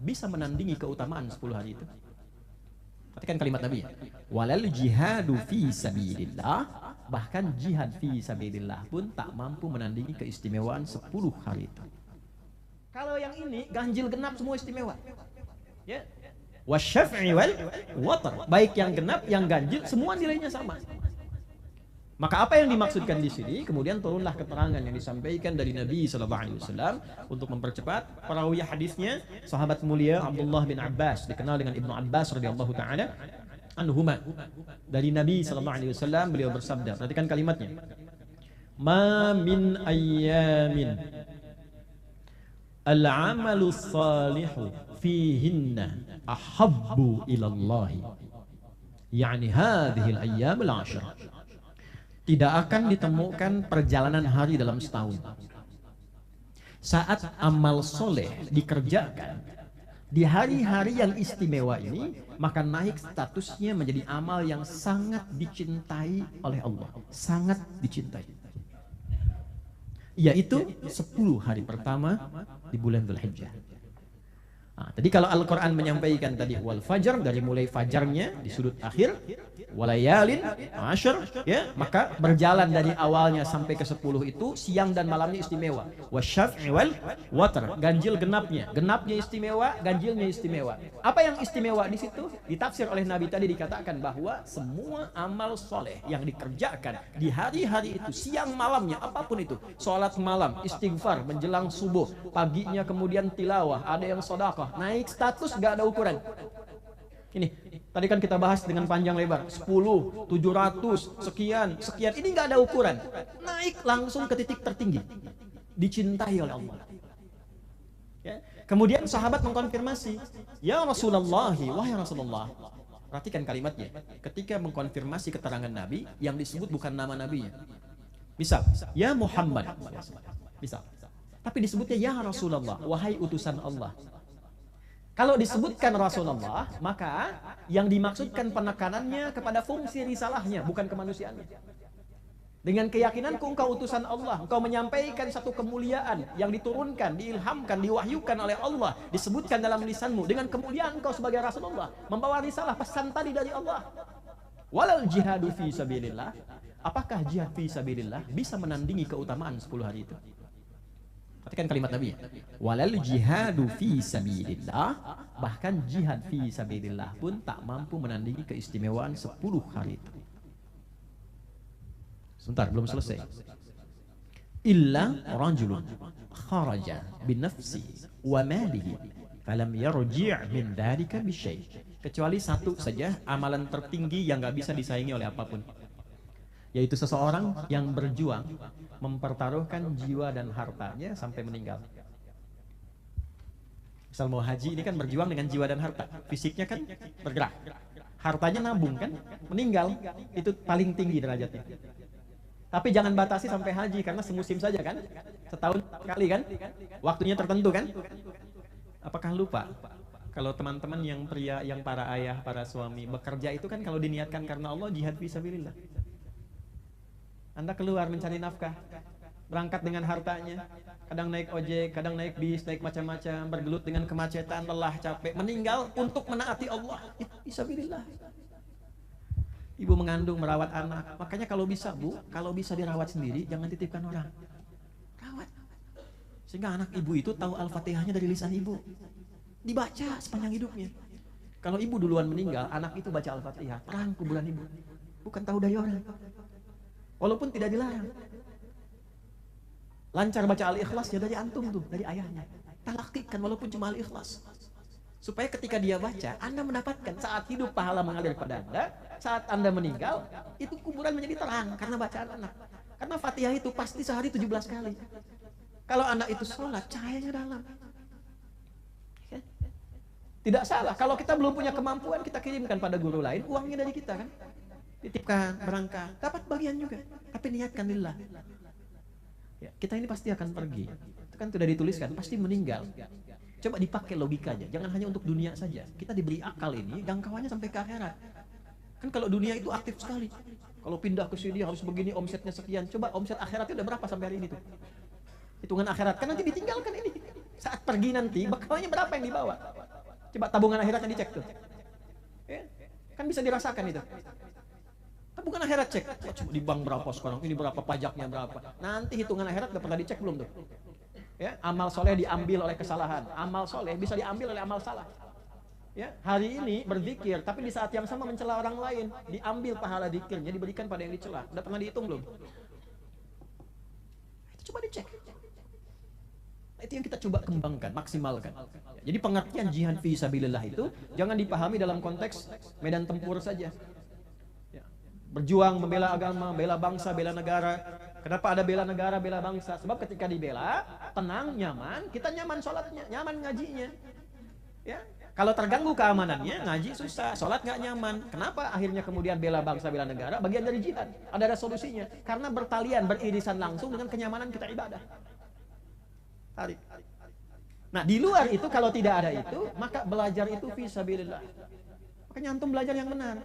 bisa menandingi keutamaan 10 hari itu. Perhatikan kalimat Nabi ya. Walal jihadu fi sabilillah, bahkan jihad fi sabilillah pun tak mampu menandingi keistimewaan 10 hari itu. Kalau yang ini ganjil genap semua istimewa. Ya. Wasyaf'i wal watar. Baik yang genap, yang ganjil semua nilainya sama. Maka apa yang dimaksudkan di sini? Kemudian turunlah keterangan yang disampaikan dari Nabi SAW untuk mempercepat perawi hadisnya sahabat mulia Abdullah bin Abbas, dikenal dengan Ibnu Abbas radhiyallahu taala anhuma. Dari Nabi SAW beliau bersabda, perhatikan kalimatnya. Ma min ayyamin al-amalu salihu fihinna ahabbu ilallahi. Yani hadhihi al-ayyam al-'ashr. Tidak akan ditemukan perjalanan hari dalam setahun saat amal soleh dikerjakan di hari-hari yang istimewa ini, maka naik statusnya menjadi amal yang sangat dicintai oleh Allah, sangat dicintai, yaitu 10 hari pertama di bulan Dzulhijjah. Nah, tadi kalau Al-Quran menyampaikan tadi wal fajar, dari mulai fajarnya di sudut akhir, walayalin asyr, ya, maka berjalan dari awalnya sampai ke 10 itu siang dan malamnya istimewa. Wasyaf'i wal watar, ganjil genapnya, genapnya istimewa, ganjilnya istimewa. Apa yang istimewa di situ? Ditafsir oleh Nabi tadi, dikatakan bahwa semua amal soleh yang dikerjakan di hari-hari itu siang malamnya, apapun itu, sholat malam, istighfar menjelang subuh, paginya kemudian tilawah, ada yang sedekah, naik status gak ada ukuran. Ini tadi kan kita bahas dengan panjang lebar, 10, 700, sekian, sekian, ini gak ada ukuran, naik langsung ke titik tertinggi, dicintai oleh Allah. Ya. Kemudian sahabat mengkonfirmasi, ya Rasulullah, wahai Rasulullah. Perhatikan kalimatnya, ketika mengkonfirmasi keterangan Nabi, yang disebut bukan nama Nabinya. Misal, ya Muhammad, misal, tapi disebutnya ya Rasulullah, wahai utusan Allah. Kalau disebutkan Rasulullah, maka yang dimaksudkan penekanannya kepada fungsi risalahnya, bukan kemanusiaannya. Dengan keyakinan engkau utusan Allah, engkau menyampaikan satu kemuliaan yang diturunkan, diilhamkan, diwahyukan oleh Allah, disebutkan dalam lisanmu, dengan kemuliaan engkau sebagai Rasulullah, membawa risalah pesan tadi dari Allah. Walal jihadu fi sabilillah, apakah jihad fi sabilillah bisa menandingi keutamaan 10 hari itu? Perhatikan kalimat Nabi. Walal jihadu fi sabilillah, bahkan jihad fi sabilillah pun tak mampu menandingi keistimewaan 10 hari itu. Sebentar, belum selesai. Illa rajulun kharaja binafsi wa malihi falam yarji' min dzalika bisyai'. Kecuali satu saja amalan tertinggi yang gak bisa disaingi oleh apapun, yaitu seseorang yang berjuang mempertaruhkan jiwa dan hartanya sampai meninggal. Misal mau haji, ini kan berjuang dengan jiwa dan harta. Fisiknya kan bergerak, hartanya nabung kan, meninggal, itu paling tinggi derajatnya. Tapi jangan batasi sampai haji, karena semusim saja kan, setahun sekali kan, waktunya tertentu kan. Apakah lupa kalau teman-teman yang pria, yang para ayah, para suami bekerja itu kan kalau diniatkan karena Allah, jihad fisabilillah. Anda keluar mencari nafkah, berangkat dengan hartanya, kadang naik ojek, kadang naik bis, naik macam-macam, bergelut dengan kemacetan, lelah, capek, meninggal untuk menaati Allah. Itu fisabilillah. Ibu mengandung, merawat anak, makanya kalau bisa Bu, kalau bisa dirawat sendiri, jangan titipkan orang. Rawat. Sehingga anak ibu itu tahu Al-Fatihahnya dari lisan ibu, dibaca sepanjang hidupnya. Kalau ibu duluan meninggal, anak itu baca Al-Fatihah, perang kuburan ibu, bukan tahu dari orang. Walaupun tidak dilarang. Lancar baca Al-Ikhlas ya dari antum tuh, dari ayahnya. Talakikan walaupun cuma Al-Ikhlas. Supaya ketika dia baca, Anda mendapatkan saat hidup pahala mengalir pada Anda, saat Anda meninggal, itu kuburan menjadi terang karena bacaan anak. Karena Fatihah itu pasti sehari 17 kali. Kalau anak itu sholat, cahayanya dalam. Tidak salah. Kalau kita belum punya kemampuan, kita kirimkan pada guru lain, uangnya dari kita kan. Titipkan, berangkat, dapat bagian juga, tapi niatkan lillah. Ya, kita ini pasti akan pergi, itu kan sudah dituliskan, pasti meninggal. Coba dipakai logikanya, jangan hanya untuk dunia saja. Kita diberi akal ini, jangkauannya sampai ke akhirat. Kan kalau dunia itu aktif sekali, kalau pindah ke sini harus begini, omsetnya sekian. Coba omset akhiratnya udah berapa sampai hari ini tuh? Hitungan akhirat, kan nanti ditinggalkan ini. Saat pergi nanti, bekalnya berapa yang dibawa? Coba tabungan akhiratnya dicek tuh. Ya, kan bisa dirasakan itu. Tabungan akhirat cek. Ya, coba di bank berapa sekarang, ini berapa pajaknya berapa. Nanti hitungan akhirat udah pernah dicek belum tuh? Ya, amal soleh diambil oleh kesalahan. Amal soleh bisa diambil oleh amal salah. Ya, hari ini berzikir, tapi di saat yang sama mencela orang lain, diambil pahala zikirnya, diberikan pada yang dicela. Udah pernah dihitung belum? Itu coba dicek. Nah, itu yang kita coba kembangkan, maksimalkan. Jadi pengertian jihad fi sabilillah itu jangan dipahami dalam konteks medan tempur saja. Ya, berjuang membela agama, bela bangsa, bela negara. Kenapa ada bela negara, bela bangsa? Sebab ketika dibela, tenang, nyaman, kita nyaman sholatnya, nyaman ngajinya. Ya, kalau terganggu keamanannya, ngaji susah, sholat nggak nyaman. Kenapa akhirnya kemudian bela bangsa, bela negara, bagian dari jihad? Ada solusinya. Karena bertalian, beririsan langsung dengan kenyamanan kita ibadah. Tarik. Nah, di luar itu kalau tidak ada itu, maka belajar itu fisabilillah. Makanya antum belajar yang benar.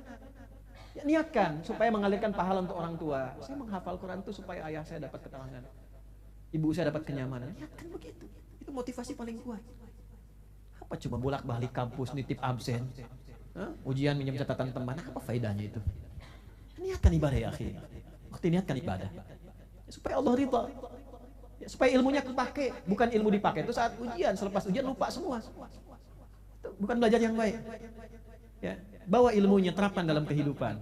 Ya, niatkan supaya mengalirkan pahala untuk orang tua. Saya menghafal Quran itu supaya ayah saya dapat ketenangan, ibu saya dapat kenyamanan. Niatkan begitu. Itu motivasi paling kuat. Apa coba bolak-balik kampus nitip absen, ujian minjem catatan teman, apa faedahnya itu? Niatkan ibadah ya akhi. Waktu niatkan ibadah supaya Allah ridha, ya, supaya ilmunya kepake. Bukan ilmu dipakai itu saat ujian, selepas ujian lupa semua. Itu bukan belajar yang baik. Ya, bawa ilmunya, terapkan dalam kehidupan.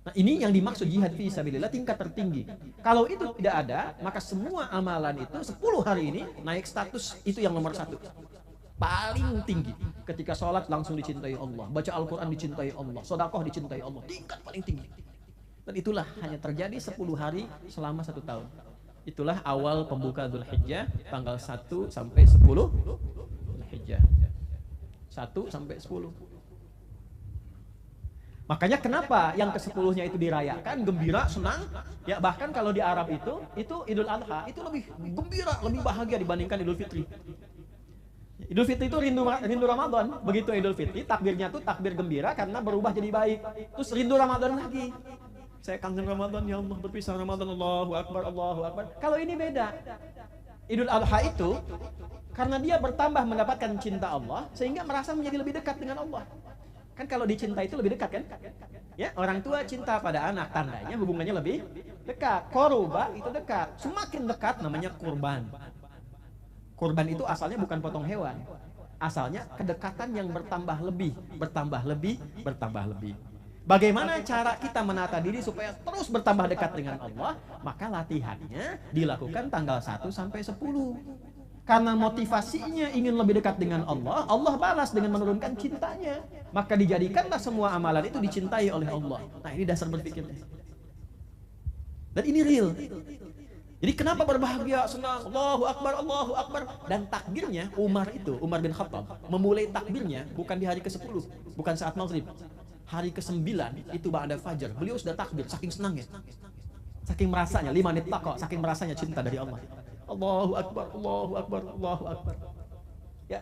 Nah, ini yang dimaksud jihad fi sabilillah tingkat tertinggi. Kalau itu tidak ada, maka semua amalan itu 10 hari ini naik status, itu yang nomor 1. Paling tinggi. Ketika sholat langsung dicintai Allah, baca Al-Quran dicintai Allah, sedekah dicintai Allah, tingkat paling tinggi. Dan itulah hanya terjadi 10 hari selama 1 tahun. Itulah awal pembuka Dzulhijjah, tanggal 1 sampai 10 Dzulhijjah. 1 sampai 10. Makanya kenapa yang ke-10-nya itu dirayakan, gembira, senang. Ya, bahkan kalau di Arab itu Idul Adha itu lebih gembira, lebih bahagia dibandingkan Idul Fitri. Idul Fitri itu rindu Ramadan. Begitu Idul Fitri, takbirnya tuh takbir gembira karena berubah jadi baik. Terus rindu Ramadan lagi. Saya kangen Ramadan, ya Allah, berpisah Ramadan, Allahu Akbar, Allahu Akbar. Kalau ini beda. Idul Adha itu karena dia bertambah mendapatkan cinta Allah sehingga merasa menjadi lebih dekat dengan Allah. Kan kalau dicinta itu lebih dekat kan? Ya, orang tua cinta pada anak, tandanya hubungannya lebih dekat. Qurba itu dekat. Semakin dekat namanya kurban. Kurban itu asalnya bukan potong hewan. Asalnya kedekatan yang bertambah lebih, bertambah lebih, bertambah lebih. Bagaimana cara kita menata diri supaya terus bertambah dekat dengan Allah? Maka latihannya dilakukan tanggal 1 sampai 10. Karena motivasinya ingin lebih dekat dengan Allah, Allah balas dengan menurunkan cintanya. Maka dijadikanlah semua amalan itu dicintai oleh Allah. Nah, ini dasar berpikirnya. Dan ini real. Jadi kenapa berbahagia, senang, Allahu Akbar, Allahu Akbar. Dan takbirnya, Umar bin Khattab, memulai takbirnya bukan di hari ke-10, bukan saat maghrib. Hari ke-9 itu ba'da fajar, beliau sudah takbir, saking senangnya. Saking merasanya, 5 menit kok, saking merasanya cinta dari Allah. Allahu Akbar, Allahu Akbar, Allahu Akbar. Ya,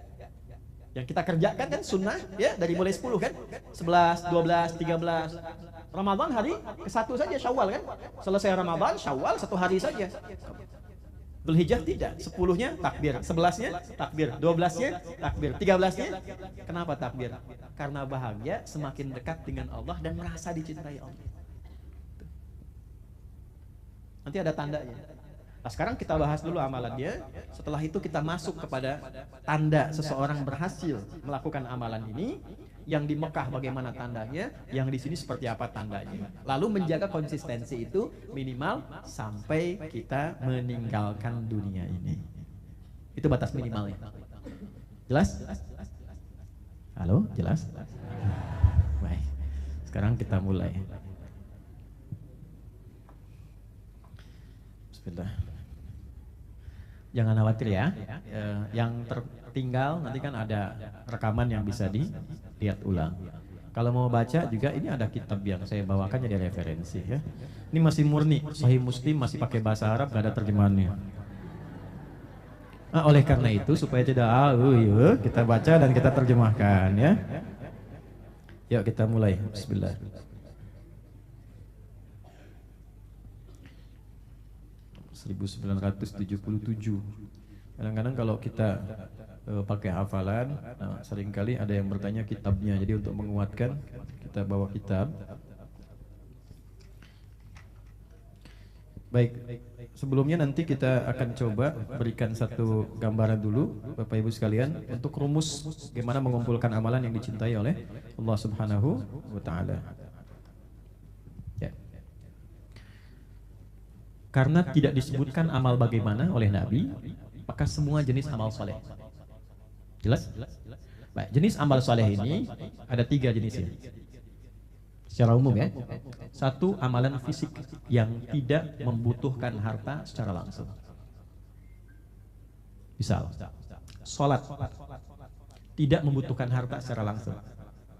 yang kita kerjakan kan sunnah, ya, dari mulai 10 kan, 11, 12, 13. Ramadan hari ke-1 saja, Syawal kan. Selesai Ramadan, Syawal 1 hari saja. Dzulhijjah tidak, 10-nya takbir, 11-nya takbir, 12-nya takbir, 13-nya. Kenapa takbir? Karena bahagia semakin dekat dengan Allah dan merasa dicintai Allah. Nanti ada tandanya. Nah, sekarang kita bahas dulu amalannya. Setelah itu kita masuk kepada tanda seseorang berhasil melakukan amalan ini. Yang di Mekah bagaimana tandanya, yang di sini seperti apa tandanya. Lalu menjaga konsistensi itu minimal sampai kita meninggalkan dunia ini. Itu batas minimalnya. Jelas? Halo, jelas? Baik. Sekarang kita mulai. Bismillah. Jangan khawatir ya. Yang tertinggal nanti kan ada rekaman yang bisa dilihat ulang. Kalau mau baca juga ini ada kitab yang saya bawakan jadi referensi ya. Ini masih murni, Sahih Muslim masih pakai bahasa Arab, gak ada terjemahannya. Nah, oleh karena itu supaya tidak kita baca dan kita terjemahkan ya. Yuk kita mulai. Bismillah. (1977) Kadang-kadang kalau kita pakai hafalan, nah, seringkali ada yang bertanya kitabnya. Jadi untuk menguatkan, kita bawa kitab. Baik, sebelumnya nanti kita akan coba berikan satu gambaran dulu Bapak Ibu sekalian untuk rumus bagaimana mengumpulkan amalan yang dicintai oleh Allah Subhanahu wa taala. Ya. Karena tidak disebutkan amal bagaimana oleh Nabi, maka semua jenis amal soleh. Jelas? Baik, jenis amal soleh ini ada 3 jenisnya. Secara umum ya. Satu, amalan fisik yang tidak membutuhkan harta secara langsung. Misal, sholat tidak membutuhkan harta secara langsung.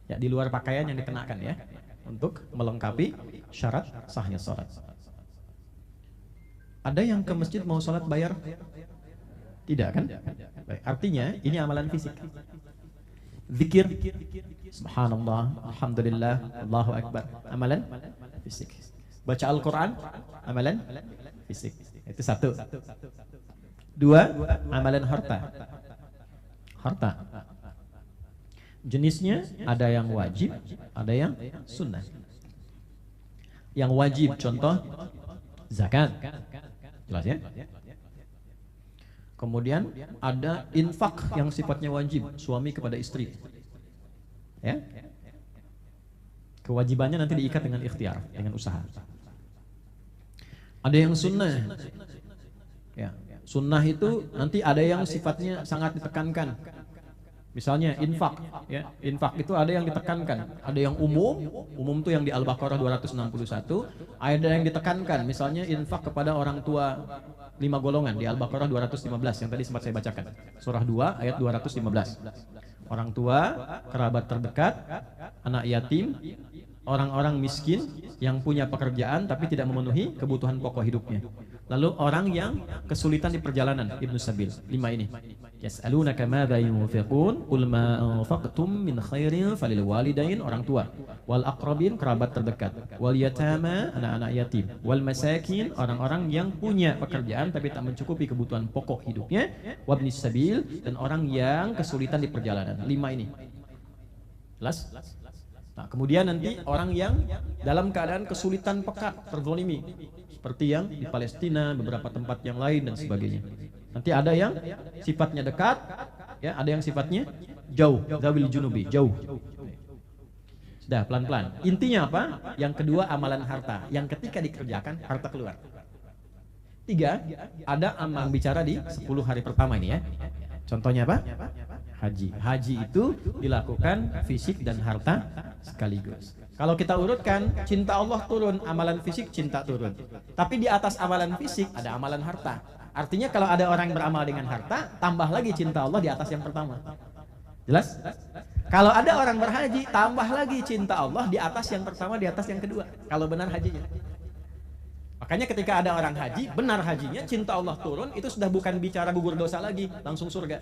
Ya, di luar pakaian yang dikenakan ya, untuk melengkapi syarat sahnya sholat. Ada yang ke masjid mau sholat bayar? Tidak kan? Baik, artinya ini amalan fisik. Zikir, subhanallah, alhamdulillah, Allahu akbar, amalan fisik. Baca Al-Quran, amalan fisik. Itu satu. 2, amalan harta. Harta. Jenisnya ada yang wajib, ada yang sunnah. Yang wajib contoh zakat. Jelas ya? Kemudian ada infak yang sifatnya wajib, suami kepada istri. Ya. Kewajibannya nanti diikat dengan ikhtiar, dengan usaha. Ada yang sunnah. Ya. Sunnah itu nanti ada yang sifatnya sangat ditekankan. Misalnya infak, ya. Infak itu ada yang ditekankan, ada yang umum itu yang di Al-Baqarah 261, ada yang ditekankan, misalnya infak kepada orang tua 5 golongan di Al-Baqarah 215 yang tadi sempat saya bacakan. Surah 2 ayat 215. Orang tua, kerabat terdekat, anak yatim, orang-orang miskin yang punya pekerjaan tapi tidak memenuhi kebutuhan pokok hidupnya. Lalu orang yang kesulitan di perjalanan, Ibnu Sabil. 5 ini. Yas'alunaka madza yunfiqun qul ma anfaqtum min khairin falil walidain, orang tua, wal aqrabin, kerabat terdekat, wal yatama, anak-anak yatim, wal masakin, orang-orang yang punya pekerjaan tapi tak mencukupi kebutuhan pokok hidupnya, wabnis sabil, dan orang yang kesulitan di perjalanan. 5 ini. Jelas? Nah, kemudian nanti orang yang dalam keadaan kesulitan pekat, terzalimi, seperti yang di Palestina, beberapa tempat yang lain dan sebagainya. Nanti ada yang sifatnya dekat, ya, ada yang sifatnya jauh, zawil junubi, jauh. Sudah pelan-pelan. Intinya apa? Yang kedua amalan harta, yang ketika dikerjakan harta keluar. 3, ada amal bicara di 10 hari pertama ini ya. Contohnya apa? Haji. Haji itu dilakukan fisik dan harta sekaligus. Kalau kita urutkan, cinta Allah turun, amalan fisik cinta turun. Tapi di atas amalan fisik ada amalan harta. Artinya kalau ada orang yang beramal dengan harta, tambah lagi cinta Allah di atas yang pertama. Jelas? Kalau ada orang berhaji, tambah lagi cinta Allah di atas yang pertama, di atas yang kedua. Kalau benar hajinya. Makanya ketika ada orang haji, benar hajinya, cinta Allah turun, itu sudah bukan bicara gugur dosa lagi, langsung surga.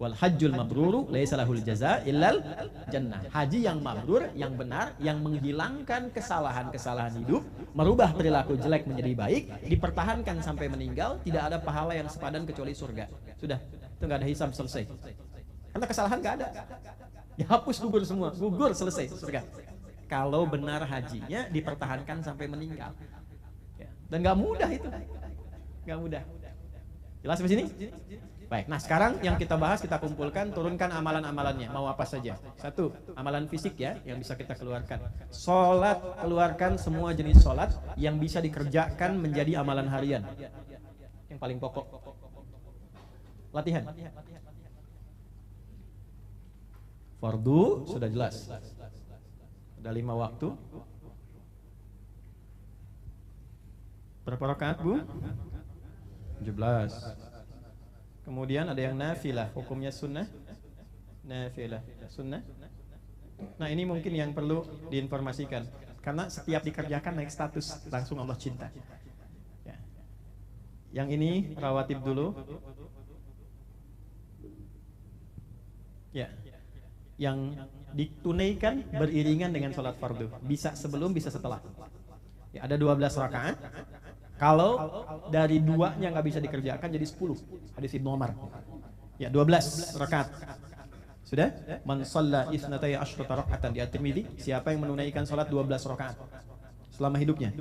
Wal hajjul mabruru laisa lahul jaza illal jannah. Haji yang mabrur, yang benar, yang menghilangkan kesalahan-kesalahan hidup, merubah perilaku jelek menjadi baik, dipertahankan sampai meninggal, tidak ada pahala yang sepadan kecuali surga. Sudah, itu nggak ada hisab, selesai. Karena kesalahan nggak ada. Dihapus, gugur semua, gugur, selesai, surga. Kalau benar hajinya dipertahankan sampai meninggal. Dan nggak mudah itu, nggak mudah. Jelas di sini? Baik, nah sekarang yang kita bahas, kita kumpulkan, turunkan amalan-amalannya, mau apa saja. 1, amalan fisik ya, yang bisa kita keluarkan. Sholat, keluarkan semua jenis sholat yang bisa dikerjakan menjadi amalan harian. Yang paling pokok. Latihan. Fardu, sudah jelas. Ada 5 waktu. Berapa rakaat, Bu? 17. Kemudian ada yang nafilah, hukumnya sunnah. Nafilah, sunnah. Nah ini mungkin yang perlu diinformasikan. Karena setiap dikerjakan naik status, langsung Allah cinta. Ya. Yang ini rawatib dulu. Ya. Yang ditunaikan beriringan dengan sholat fardu. Bisa sebelum, bisa setelah. Ya, ada 12 rakaat. Kalau dari 2-nya nggak bisa dikerjakan jadi 10. Hadis Ibnu Umar. Ya, 12 rakaat. Sudah? Man shalla isnatai asyrata raka'atan di At-Tirmidzi, siapa yang menunaikan salat 12 rakaat selama hidupnya,